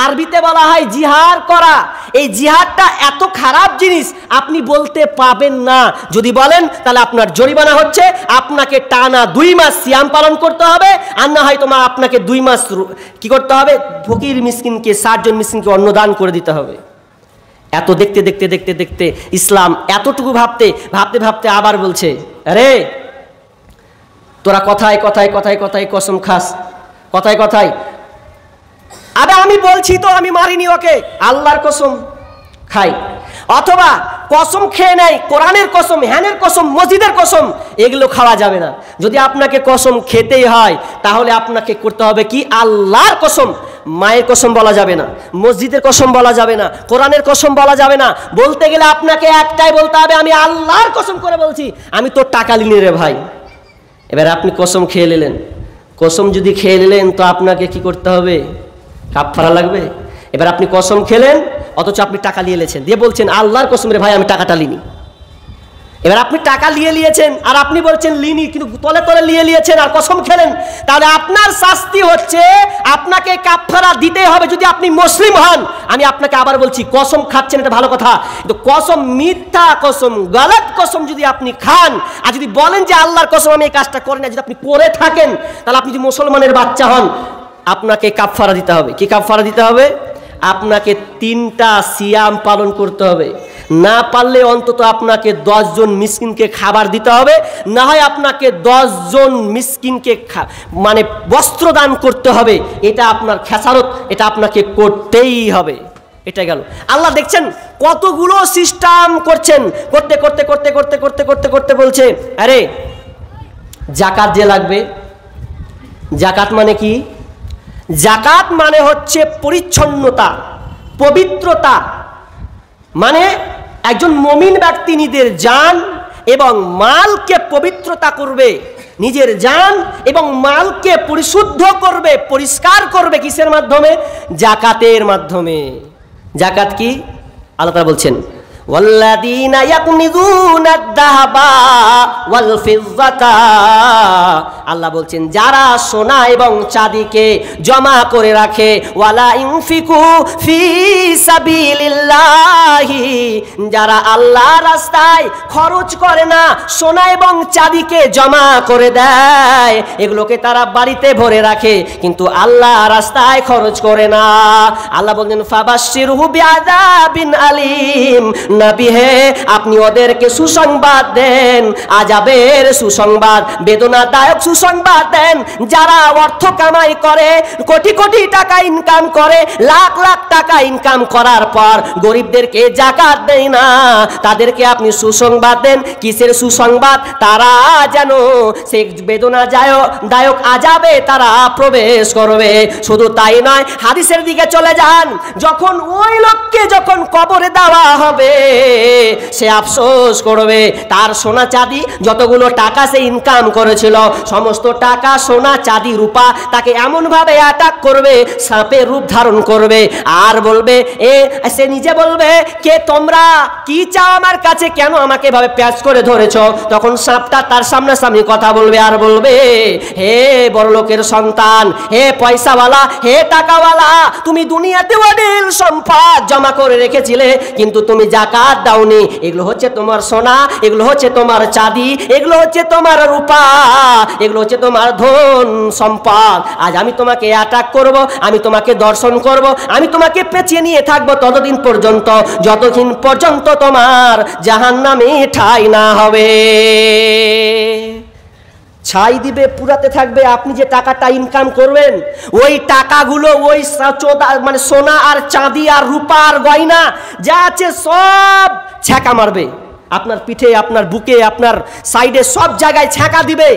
আরবিতে বলা হয় জিহার করা। এই জিহারটা এত খারাপ জিনিস, আপনি বলতে পাবেন না। যদি বলেন, তাহলে আপনার জরিমানা হচ্ছে আপনাকে টানা 2 মাস সিয়াম পালন করতে হবে, আর না হয় তোমার আপনাকে 2 মাস কি করতে হবে, ফকির মিসকিনকে 7 জন মিসকিনকে অন্নদান করে দিতে হবে। এত দেখতে দেখতে দেখতে দেখতে ইসলাম এতটুকু ভাবতে ভাবতে ভাবতে আবার বলছে, আরে তোরা কথায় কথায় কথায় কথায় কসম খাস, কথায় কথায়। আরে আমি বলছি তো আমি মারিনি ওকে, আল্লাহর কসম খাই। অথবা কসম খেয়ে নেয়, কোরআনের কসম, হ্যানের কসম, মসজিদের কসম, এগুলো খাওয়া যাবে না। যদি আপনাকে কসম খেতেই হয়, তাহলে আপনাকে করতে হবে কি, আল্লাহর কসম। মায়ের কসম বলা যাবে না, মসজিদের কসম বলা যাবে না, কোরআনের কসম বলা যাবে না। বলতে গেলে আপনাকে একটাই বলতে হবে, আমি আল্লাহর কসম করে বলছি, আমি তোর টাকা নিনি রে ভাই। এবার আপনি কসম খেয়ে নিলেন। কসম যদি খেয়ে নিলেন, তো আপনাকে কি করতে হবে, কাফারা লাগবে। এবার আপনি কসম খেলেন, অথচ আপনি টাকা নিয়ে নিয়েছেন, দিয়ে বলছেন আল্লাহর কসম রে ভাই আমি টাকাটা লিনি। এবার আপনি টাকা নিয়েছেন আর আপনি বলছেন লিনি, কিন্তু তলে তলে নিয়েছেন আর কসম খেলেন। তাহলে আপনার শাস্তি হচ্ছে আপনাকে কাফারা দিতে হবে যদি আপনি মুসলিম হন। আমি আপনাকে আবার বলছি, কসম খাচ্ছেন এটা ভালো কথা, কিন্তু কসম মিথ্যা কসম, গলত কসম যদি আপনি খান আর যদি বলেন যে আল্লাহর কসম আমি এই কাজটা করি না, যদি আপনি করে থাকেন, তাহলে আপনি যদি মুসলমানের বাচ্চা হন আপনাকে কাফারা দিতে হবে। কি কাফারা দিতে হবে? আপনাকে 3টা সিয়াম পালন করতে হবে, না পারলে অন্তত আপনাকে 10 জন মিসকিনকে খাবার দিতে হবে, না হয় আপনাকে 10 জন মিসকিনকে মানে বস্ত্র দান করতে হবে। এটা আপনার খেসারত, এটা আপনাকে করতেই হবে। এটা গেল। আল্লাহ দেখছেন কতগুলো সিস্টেম করছেন, করতে করতে করতে করতে করতে করতে করতে বলছে আরে জাকাত যে লাগবে। জাকাত মানে কি? জাকাত মানে হচ্ছে পরিচ্ছন্নতা, পবিত্রতা। মানে একজন মুমিন ব্যক্তি নিজের জান এবং মালকে পবিত্রতা করবে, নিজের জান এবং মালকে পরিশুদ্ধ করবে, পরিষ্কার করবে। কিসের মাধ্যমে? জাকাতের মাধ্যমে। জাকাত কি? আল্লাহ তাআলা বলছেন ওয়াল্লাযীনা ইয়াকনিযুনা আদ-দাহাবা ওয়াল ফিজ্জাতা। আল্লাহ বলছেন যারা সোনা এবং চাঁদিকে জমা করে রাখে, ওয়ালা ইনফিকু ফি সাবিলিল্লাহি, যারা আল্লাহর রাস্তায় খরচ করে না, সোনা এবং চাঁদিকে জমা করে দেয়, এগুলোকে তারা বাড়িতে ভরে রাখে কিন্তু আল্লাহর রাস্তায় খরচ করে না। আল্লাহ বলেন ফাবাশশিরহু বিআযাবিন আলীম, নবী হে আপনি ওদেরকে সুসংবাদ দেন, আযাবের সুসংবাদ, বেদনাদায়ক সুসংবাদ দেন। যারা অর্থ কামাই করে, কোটি কোটি টাকা ইনকাম করে, লাখ লাখ টাকা ইনকাম করার পর গরিবদেরকে যাকাত দেয় না, তাদেরকে আপনি সুসংবাদ দেন। কিসের সুসংবাদ? তারা যেন সে বেদনাদায়ক আযাবে তারা প্রবেশ করবে। শুধু তাই নয়, হাদিসের দিকে চলে যান, যখন ওই লোককে যখন কবরে দেওয়া হবে সে আফসোস করবে, তার সোনা চাঁদি যতগুলো টাকা সে ইনকাম করেছিল, সমস্ত টাকা সোনা চাঁদি রূপা তাকে এমন ভাবে অ্যাটাক করবে, সাপের রূপ ধারণ করবে আর বলবে, সে নিজে বলবে কে তোমরা, কি চাও আমার কাছে, কেন আমাকে এভাবে প্যাচ করে ধরেছ? তখন সাপটা তার সামনাসামনি কথা বলবে আর বলবে, হে বড়লোকের সন্তান, হে পয়সাওয়ালা, হে টাকাওয়ালা, তুমি দুনিয়াতে অঢেল সম্পদ জমা করে রেখেছিলে কিন্তু তুমি জাকাত দাওনি। এগুলো হচ্ছে তোমার সোনা, এগুলো হচ্ছে তোমার চাঁদি, এগুলো হচ্ছে তোমার রূপা, এগুলো হচ্ছে তোমার ধন সম্পদ। আজ আমি তোমাকে অ্যাটাক করব, আমি তোমাকে দর্শন করব, আমি তোমাকে পেঁচিয়ে নিয়ে থাকবো ততদিন পর্যন্ত যতদিন পর্যন্ত তোমার জাহান্নামে ঠাঁই না হবে। ছাই দিবে, পুরাতে থাকবে। আপনি যে টাকাটা ইনকাম করবেন, ওই টাকাগুলো ওই মানে সোনা আর চাঁদি আর রূপা আর গয়না যা আছে সব ছ্যাঁকা মারবে আপনার পিঠে, আপনার বুকে, আপনার সাইডে, সব জায়গায় ছ্যাঁকা দিবে।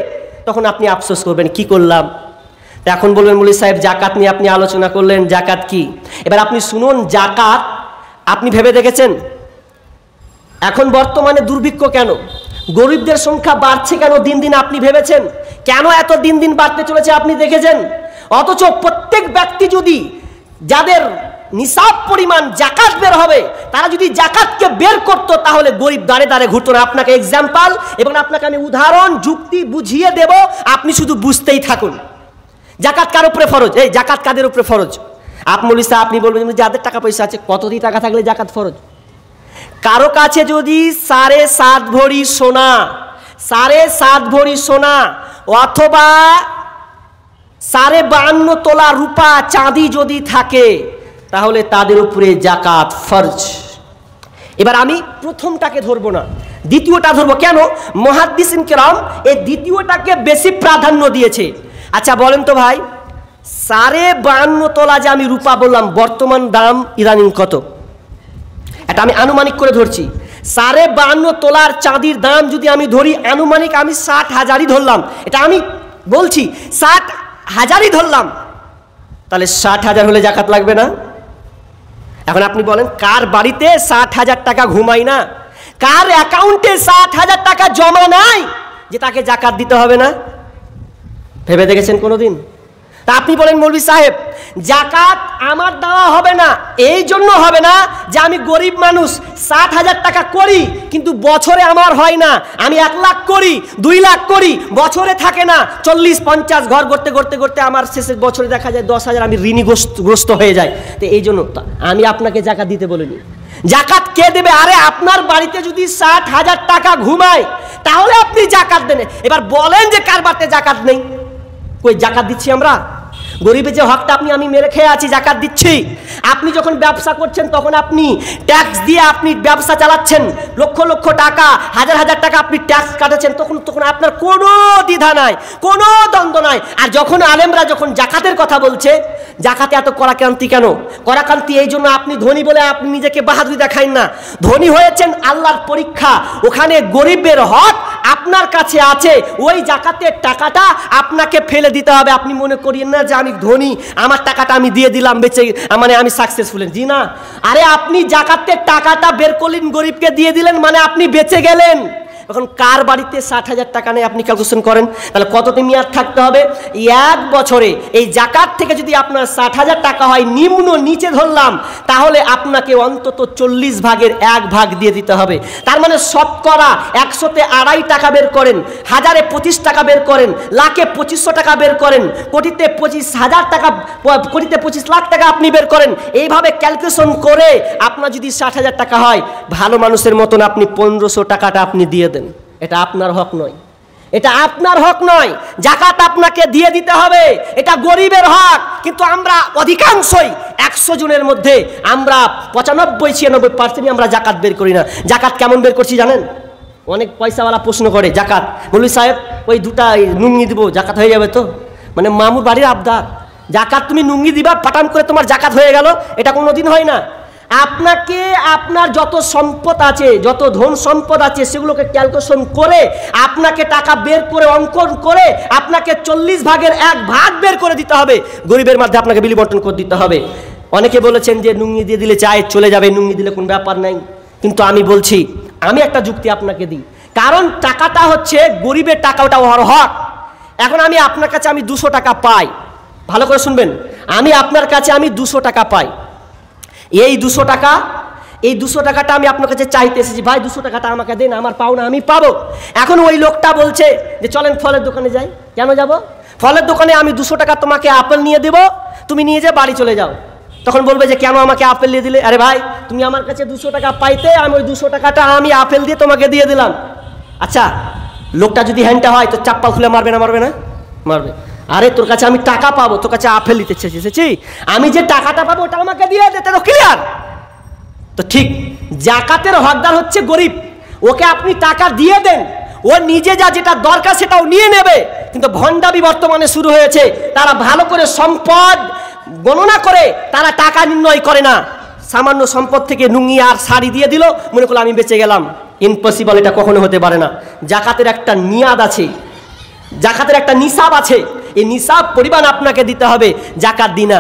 তখন আপনি আফসোস করবেন কি করলাম। এখন বলবেন মৌলভী সাহেব জাকাত নিয়ে আপনি আলোচনা করলেন, জাকাত কি? এবার আপনি শুনুন, জাকাত আপনি ভেবে দেখেছেন এখন বর্তমানে দুর্ভিক্ষ কেন, গরিবদের সংখ্যা বাড়ছে কেন দিন দিন? আপনি ভেবেছেন কেন এত দিন দিন বাড়তে চলেছে? আপনি দেখেছেন? অথচ প্রত্যেক ব্যক্তি যদি, যাদের নিসাব পরিমাণ জাকাত বের হবে, তারা যদি জাকাতকে বের করত তাহলে গরিব দাঁড়ে দাঁড়ে ঘুরতো না। আপনাকে এক্সাম্পল এবং আপনাকে আমি উদাহরণ যুক্তি বুঝিয়ে দেব, আপনি শুধু বুঝতেই থাকুন। জাকাত কার উপরে ফরজ? এই জাকাত কাদের উপরে ফরজ? আপনি বলবেন যাদের টাকা পয়সা আছে, কতটি টাকা থাকলে জাকাত ফরজ? কারো কাছে যদি 7.5 ভরি সোনা, 7.5 ভরি সোনা অথবা 52.5 তোলা রূপা চাঁদি যদি থাকে তাহলে তাদের উপরে জাকাত ফরজ। এবার আমি প্রথমটাকে ধরবো না, দ্বিতীয়টা ধরবো। কেন? মুহাদ্দিসিন কেরাম এই দ্বিতীয়টাকে বেশি প্রাধান্য দিয়েছে। আচ্ছা বলেন তো ভাই, 52.5 তোলা যে আমি রূপা বললাম, বর্তমান দাম ইদানিং কত? এটা আমি আনুমানিক করে ধরছি। 52.5 তোলার চাঁদির দাম যদি আমি ধরি, আনুমানিক আমি 60,000ই ধরলাম, এটা আমি বলছি 60,000ই ধরলাম, তাহলে 60,000 হলে জাকাত লাগবে না? এখন আপনি বলেন কার বাড়িতে 60,000 টাকা ঘুমায় না, কার অ্যাকাউন্টে 60,000 টাকা জমা নাই যে তাকে জাকাত দিতে হবে না? ভেবে দেখেছেন কোনোদিন? তা আপনি বলেন মৌলভী সাহেব জাকাত আমার দেওয়া হবে না, এই জন্য হবে না যে আমি গরিব মানুষ, 60,000 টাকা করি কিন্তু বছরে আমার হয় না, আমি 1 লাখ করি 2 লাখ করি বছরে থাকে না, 40-50 ঘর করতে করতে করতে আমার শেষের বছরে দেখা যায় 10,000 আমি ঋণগ্রস্ত হয়ে যায়। তো এই জন্য আমি আপনাকে জাকাত দিতে বলিনি। জাকাত কে দেবে? আরে আপনার বাড়িতে যদি 60,000 টাকা ঘুমায় তাহলে আপনি জাকাত দেন। এবার বলেন যে কার বাড়িতে জাকাত নেই? কই জাকাত দিচ্ছি আমরা? গরিবের যে হকটা আমি মেরে খেয়ে আছি, জাকাত দিচ্ছি। আপনি যখন ব্যবসা করছেন তখন আপনি ট্যাক্স দিয়ে আপনি ব্যবসা চালাচ্ছেন, লক্ষ লক্ষ টাকা, হাজার হাজার টাকা আপনি ট্যাক্স কাটাচ্ছেন, তখন আপনার কোনো দ্বিধা নাই, কোনো দ্বন্দ্ব নাই। আর যখন আলেমরা যখন জাকাতের কথা বলছে, জাকাতে এত কড়াকান্তি কেন? কড়াকান্তি এই জন্য আপনি ধনী বলে আপনি নিজেকে বাহাদুরি দেখাইন না। ধনী হয়েছেন আল্লাহর পরীক্ষা, ওখানে গরিবের হক আপনার কাছে আছে, ওই জাকাতের টাকাটা আপনাকে ফেলে দিতে হবে। আপনি মনে করিয়েন না যে আমি ধনী, আমার টাকাটা আমি দিয়ে দিলাম, বেঁচে মানে আমি সাকসেসফুল। জি না, আরে আপনি জাকাতের টাকাটা বের করলেন, গরিবকে দিয়ে দিলেন, মানে আপনি বেঁচে গেলেন। এখন কার বাড়িতে 60,000 টাকা নেই আপনি ক্যালকুলেশন করেন, তাহলে কতদিন মেয়াদ থাকতে হবে? 1 বছরে এই জাকাত থেকে যদি আপনার 60,000 টাকা হয়, নিম্ন নিচে ধরলাম, তাহলে আপনাকে অন্তত 40 ভাগের 1 ভাগ দিয়ে দিতে হবে। তার মানে শতকরা 100-তে 2.5 টাকা বের করেন, 1000-এ 25 টাকা বের করেন, লাখে 2500 টাকা বের করেন, কোটিতে 25,000 টাকা, কোটিতে 25 লাখ টাকা আপনি বের করেন। এইভাবে ক্যালকুলেশন করে আপনার যদি 60,000 টাকা হয়, ভালো মানুষের মতন আপনি 1500 টাকাটা আপনি দিয়ে দেন। এটা আপনার হক নয়, এটা আপনার হক নয়। জাকাত আপনাকে দিয়ে দিতে হবে, এটা গরিবের হক। কিন্তু আমরা অধিকাংশই 100 জনের মধ্যে আমরা 95-96% আমরা জাকাত বের করি না। জাকাত কেমন বের করছি জানেন? অনেক পয়সাওয়ালা প্রশ্ন করে, জাকাত মৌলভী সাহেব ওই 2টা নুঙ্গি দিব, জাকাত হয়ে যাবে তো? মানে মামুর বাড়ির আবদার, জাকাত তুমি নুঙ্গি দিবা, পাটান করে তোমার জাকাত হয়ে গেল, এটা কোনোদিন হয় না। আপনাকে আপনার যত সম্পদ আছে, যত ধন সম্পদ আছে, সেগুলোকে ক্যালকুলেশন করে আপনাকে টাকা বের করে অঙ্কন করে আপনাকে 40 ভাগের 1 ভাগ বের করে দিতে হবে, গরিবের মধ্যে আপনাকে বিলি বন্টন করে দিতে হবে। অনেকে বলেছেন যে নুঙ্গি দিয়ে দিলে চায় চলে যাবে, নুঙ্গি দিলে কোনো ব্যাপার নাই। কিন্তু আমি বলছি, আমি একটা যুক্তি আপনাকে দিই, কারণ টাকাটা হচ্ছে গরিবের টাকা, ওটা ওর হক। এখন আমি আপনার কাছে 200 টাকা পাই, ভালো করে শুনবেন, আমি আপনার কাছে 200 টাকা পাই। এই 200 টাকাটা আমি আপনার কাছে চাইতে এসেছি, ভাই 200 টাকাটা আমাকে দেন, আমার পাওনা আমি পাবো। এখন ওই লোকটা বলছে যে চলেন ফলের দোকানে যাই। কেন যাব? ফলের দোকানে আমি 200 টাকা তোমাকে আপেল নিয়ে দেবো, তুমি নিয়ে যা বাড়ি চলে যাও। তখন বলবে যে কেন আমাকে আপেল দিয়ে দিলে? আরে ভাই তুমি আমার কাছে 200 টাকা পাইতে, আমি ওই 200 টাকাটা আমি আপেল দিয়ে তোমাকে দিয়ে দিলাম। আচ্ছা, লোকটা যদি হ্যান্ডটা হয় তো চাপ্পা খুলে মারবে না? মারবে না? মারবে। আরে তোর কাছে আমি টাকা পাবো, তোর কাছে আপেল দিতে এসেছি, আমি যে টাকাটা পাবো ওটা আমাকে দিয়ে দে, তো ক্লিয়ার? তো ঠিক জাকাতের হকদার হচ্ছে গরিব, ওকে আপনি টাকা দিয়ে দেন, ও নিজে যা যেটা দরকার সেটাও নিয়ে নেবে। কিন্তু ভণ্ডামি বর্তমানে শুরু হয়েছে, তারা ভালো করে সম্পদ গণনা করে তারা টাকা নির্ণয় করে না। সামান্য সম্পদ থেকে নুঙ্গি আর শাড়ি দিয়ে দিল, মনে করলো আমি বেঁচে গেলাম। ইম্পসিবল, এটা কখনো হতে পারে না। জাকাতের একটা নিয়াদ আছে, জাকাতের একটা নিসাব আছে, এই নিসাব পরিমাণ আপনাকে দিতে হবে। জাকাত দিনা,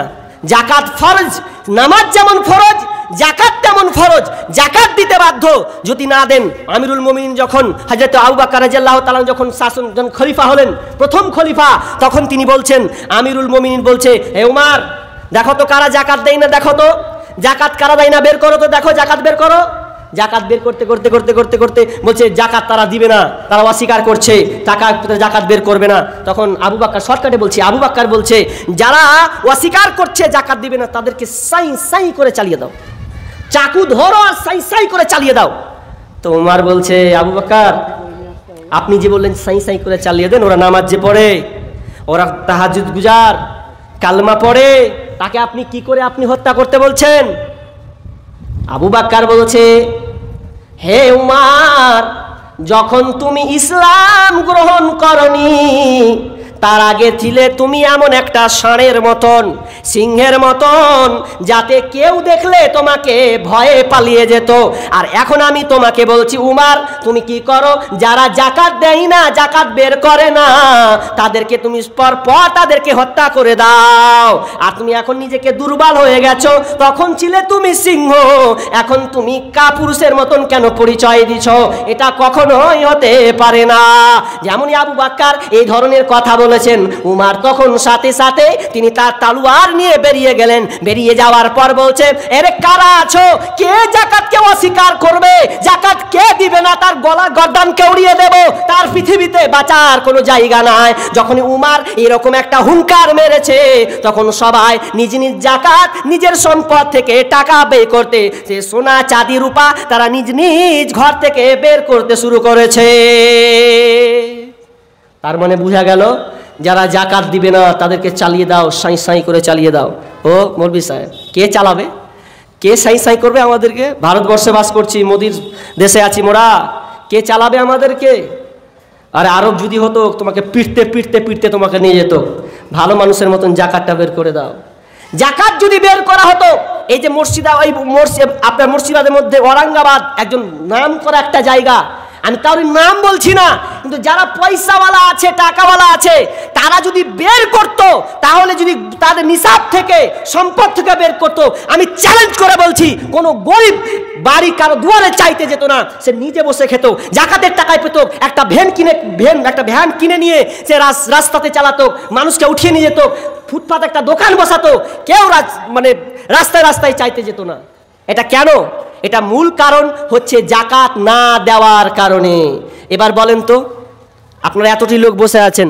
জাকাত ফরজ, নামাজ যেমন ফরজ জাকাত তেমন ফরজ, জাকাত দিতে বাধ্য। যদি না দেন, আমিরুল মুমিনিন যখন হযরত আবু বকর রাদিয়াল্লাহু তাআলা যখন শাসন খলিফা হলেন, প্রথম খলিফা, তখন তিনি বলছেন, আমিরুল মুমিনিন বলছে, হে উমর দেখো তো কারা জাকাত দেয় না, দেখো তো জাকাত কারা দেয় না, বের করো তো, দেখো জাকাত বের করো। জাকাত বের করতে করতে করতে করতে করতে বলছে জাকাত তারা দিবে না, তারা অস্বীকার করছে, টাকা জাকাত বের করবে না। তখন আবু বকর শর্টকাটে বলছে, আবু বকর বলছে যারা অস্বীকার করছে জাকাত দিবে না তাদেরকে সাই সাই করে চালিয়ে দাও, চাকু ধরো আর সাই সাই করে চালিয়ে দাও। তো উমর বলছে, আবু বকর আপনি যে বললেন সাই সাই করে চালিয়ে দেন, ওরা নামাজ যে পড়ে, ওরা তাহাজ্জুদ গুজার, কালমা পড়ে, তাকে আপনি কি করে আপনি হত্যা করতে বলছেন? আবু বকর বলছে, হে উমর যখন তুমি ইসলাম গ্রহণ করনি তার আগে ছিলে তুমি এমন একটা ষাঁড়ের মতন, সিংহের মতন, যাতে কেউ দেখলে তোমাকে ভয়ে পালিয়ে যেত। আর এখন আমি তোমাকে বলছি উমর তুমি কি করো, যারা জাকাত দেয় না, জাকাত বের করে না, তাদেরকে তুমি পরপর তাদেরকে হত্যা করে দাও। আর তুমি এখন নিজেকে দুর্বল হয়ে গেছো, তখন ছিলে তুমি সিংহ, এখন তুমি কাপুরুষের মতন কেন পরিচয় দিছো? এটা কখনোই হতে পারে না। যেমনই আবু বকর এই ধরনের কথা বলে বলেছেন উমার তখন সাথে সাথে তিনি তার তলোয়ার নিয়ে বেরিয়ে গেলেন। বেরিয়ে যাওয়ার পর বলছে, এরে কারা আছো, কে যাকাতকে অস্বীকার করবে, যাকাত কে দিবে না তার গলা গর্দানকে উড়িয়ে দেব, তার পৃথিবীতে বাঁচার কোনো জায়গা নাই। যখন উমার এরকম একটা হুঙ্কার মেরেছে তখন সবাই নিজ নিজ যাকাত নিজের সম্পদ থেকে টাকা বের করতে, সে সোনা চাঁদি রূপা তারা নিজ নিজ ঘর থেকে বের করতে শুরু করেছে। তার মানে বোঝা গেল যারা যাকাত দিবে না তাদেরকে চালিয়ে দাও, সাঁই সাঁই করে চালিয়ে দাও। ও মৌলভী সাহেব, কে চালাবে, কে সাঁই সাঁই করবে আমাদেরকে? ভারতবর্ষে বাস করছি, মোদির দেশে আছি মোরা, কে চালাবে আমাদেরকে? আরে আরব যদি হতো তোমাকে পিটতে পিটতে পিটতে তোমাকে নিয়ে যেত। ভালো মানুষের মতন যাকাতটা বের করে দাও। যাকাত যদি বের করা হতো, এই যে আপনার মুর্শিদাবাদের মধ্যে ঔরঙ্গাবাদ একজন নাম করা একটা জায়গা, আমি তার নাম বলছি না, কিন্তু যারা পয়সাওয়ালা আছে, টাকাওয়ালা আছে, তারা যদি বের করত, তাহলে যদি তাদের নিসাব থেকে, সম্পদ থেকে বের করত, আমি চ্যালেঞ্জ করে বলছি কোনো গরিব বাড়ি কারো দুয়ারে চাইতে যেত না, সে নিজে বসে খেত, জাকাতের টাকায় পেত, একটা ভ্যান কিনে নিয়ে সে রাস্তাতে চালাতো, মানুষকে উঠিয়ে নিয়ে যেত, ফুটপাত একটা দোকান বসাতো, কেউ মানে রাস্তায় রাস্তায় চাইতে যেত না। এটা কেন? এটা মূল কারণ হচ্ছে যাকাত না দেওয়ার কারণে। এবার বলেন তো, আপনারা এতটি লোক বসে আছেন,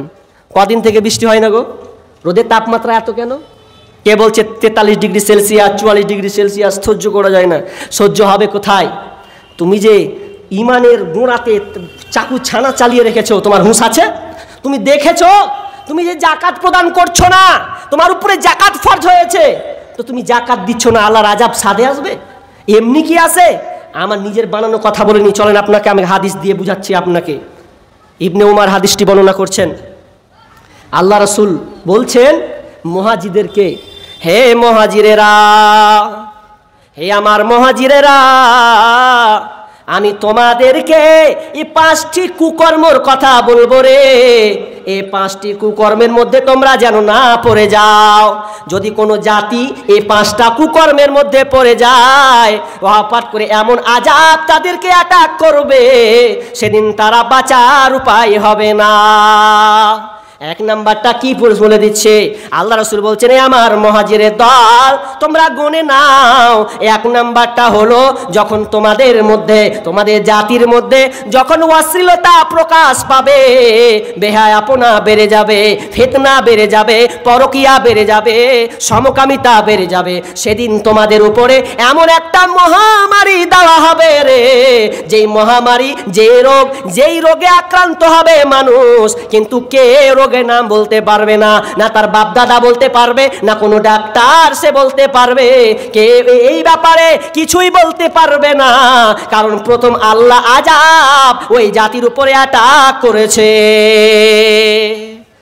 কদিন থেকে বৃষ্টি হয় না গো? রোদের তাপমাত্রা এত কেন? কে বলছে 43 ডিগ্রি সেলসিয়াস 44 ডিগ্রি সেলসিয়াস সহ্য করা যায় না? সহ্য হবে কোথায়? তুমি যে ইমানের গোড়াতে চাকু ছানা চালিয়ে রেখেছো, তোমার হুঁশ আছে? তুমি দেখেছো তুমি যে জাকাত প্রদান করছো না, তোমার উপরে জাকাত ফরজ হয়েছে, তো তুমি জাকাত দিচ্ছ না, আল্লাহর আযাব সাদে আসবে? এমনি কি আছে? আমার নিজের বানানো কথা বলিনি, চলেন আপনাকে আমি হাদিস দিয়ে বুঝাচ্ছি আপনাকে। ইবনে উমার হাদিসটি বর্ণনা করছেন। আল্লাহ রাসূল বলছেন মুহাজিরদেরকে, হে মুহাজিরেরা, হে আমার মুহাজিরেরা, আমি তোমাদেরকে এই 5টি কুকর্মের কথা বলবো রে। এই 5টি কুকর্মের মধ্যে তোমরা যেন না পড়ে যাও। যদি কোনো জাতি এই 5টা কুকর্মের মধ্যে পড়ে যায়, হঠাৎ করে এমন আযাব তাদেরকে অ্যাটাক করবে, সেদিন তারা বাঁচার উপায় হবে না। এক নাম্বারটা কি বলে দিচ্ছে আল্লাহ রাসূল বলছেন, আমার মুহাজিরের দল তোমরা গুনে নাও। এক নাম্বারটা হলো, যখন তোমাদের মধ্যে, তোমাদের জাতির মধ্যে যখন অশ্লীলতা প্রকাশ পাবে, বেহায়াপনা বেড়ে যাবে, ফিতনা বেড়ে যাবে, পরকিয়া বেড়ে যাবে, সমকামিতা বেড়ে যাবে, সেদিন তোমাদের উপরে এমন একটা মহামারী দেওয়া হবে রে, যেই মহামারী, যেই রোগে আক্রান্ত হবে মানুষ, কিন্তু কে রোগের নাম বলতে পারবে না, না তার বাপ দাদা বলতে পারবে, না কোনো ডাক্তার সে বলতে পারবে, কে এই ব্যাপারে কিছুই বলতে পারবে না, কারণ প্রথম আল্লাহ আযাব ওই জাতির উপরে অ্যাটাক করেছে।